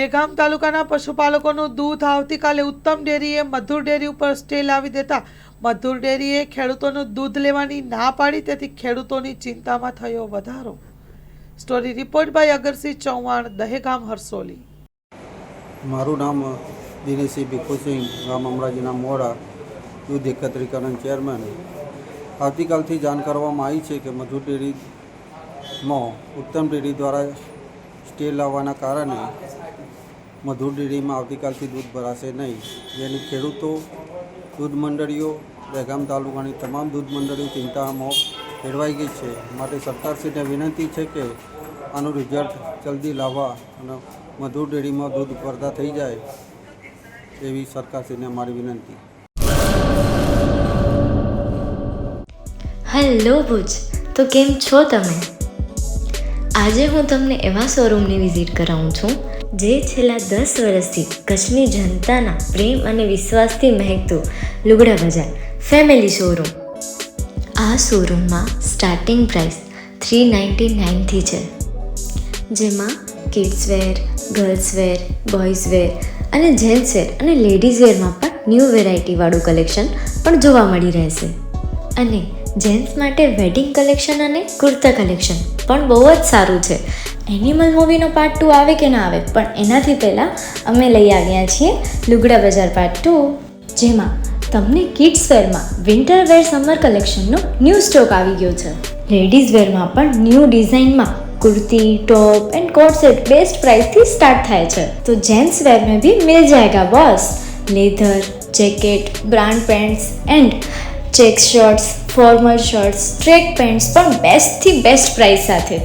દહેગામ તાલુકાના પશુપાલકોનું દૂધ આવતીકાલે ઉત્તમ ડેરીએ મધુર ડેરી ઉપર સ્ટે લાવી દેતા મધુર ડેરીએ ખેડૂતોનું દૂધ લેવાની ના પાડી, તેથી ખેડૂતોની ચિંતામાં થયો વધારો. Story report by Agarsinh Chauhan, Dehgam Harsoli. મારું નામ દિનેશસિંહ ભીખુસિંહ, ગામ અમરાજીના મોડા, દૂધ એકત્રીકરણ ચેરમેન. આવતીકાલથી જાણ કરવામાં આવી છે કે મધુર ડેરીમાં ઉત્તમ ડેરી દ્વારા સ્ટે લાવવાના કારણે મધુર ડેરીમાં આવતીકાલથી દૂધ ભરાશે નહીં, જેની ખેડૂતો, દૂધ મંડળીઓ, દહેગામ તાલુકાની તમામ દૂધ મંડળીઓ ચિંતામાં ફેરવાઈ ગઈ છે. માટે સરકારશ્રીને વિનંતી છે કે આનું રિઝલ્ટ જલ્દી લાવવા અને મધુર ડેરીમાં દૂધ ઉપલબ્ધ થઈ જાય એવી સરકારશ્રીને અમારી વિનંતી. હેલો ભુજ, તો કેમ છો તમે? આજે હું તમને એવા શોરૂમની વિઝિટ કરાવું છું જે છેલ્લા 10 વર્ષથી કચ્છની જનતાના પ્રેમ અને વિશ્વાસથી મહેકતું લુગડા બજાર ફેમિલી શોરૂમ. આ શોરૂમમાં સ્ટાર્ટિંગ પ્રાઇસ 399થી છે, જેમાં kids wear, girls wear, boys wear અને જેન્ટ્સ વેર અને લેડીઝ વેરમાં પણ ન્યૂ વેરાયટીવાળું કલેક્શન પણ જોવા મળી રહેશે. અને જેન્ટ્સ માટે વેડિંગ કલેક્શન અને કુર્તા કલેક્શન પણ બહુ જ સારું છે. એનિમલ મૂવીનો પાર્ટ 2 આવે કે ના આવે, પણ એનાથી પહેલાં અમે લઈ આવ્યા છીએ લુગડા બજાર પાર્ટ 2, જેમાં તમને કિડ્સ વેરમાં વિન્ટર વેર સમર કલેક્શનનો ન્યૂ સ્ટોક આવી ગયો છે. લેડીઝ વેરમાં પણ ન્યૂ ડિઝાઇનમાં kurti, top and coat set best price थी स्टार्ट थाय छे. तो जेंट्स वेर में भी मिल जाएगा boss. Leather, jacket, brand pants and check shirts, formal shirts, track pants પણ બેસ્ટ થી બેસ્ટ પ્રાઇસ સાથે.